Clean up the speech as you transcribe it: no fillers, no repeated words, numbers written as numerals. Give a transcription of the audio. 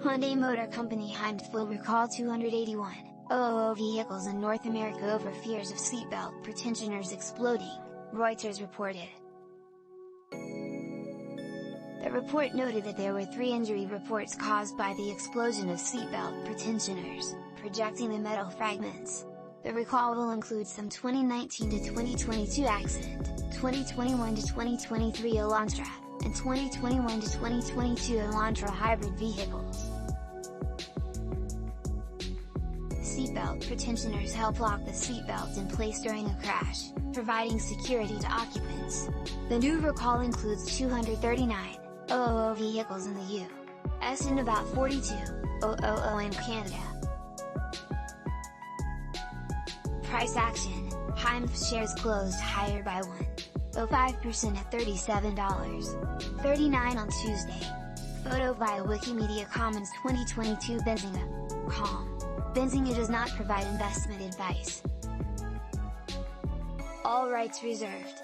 Hyundai Motor Company Hyundai will recall 281,000 vehicles in North America over fears of seatbelt pretensioners exploding, Reuters reported. The report noted that there were 3 injury reports caused by the explosion of seatbelt pretensioners, projecting the metal fragments. The recall will include some 2019 to 2022 Accent, 2021 to 2023 Elantra, and 2021 to 2022 Elantra hybrid vehicles. Seatbelt pretensioners help lock the seatbelt in place during a crash, providing security to occupants. The new recall includes 239,000 vehicles in the U.S. and about 42,000 in Canada. Price action: Hyundai shares closed higher by 1.05% at $37.39 on Tuesday. Photo via Wikimedia Commons 2022. Benzinga.com. Benzinga does not provide investment advice. All rights reserved.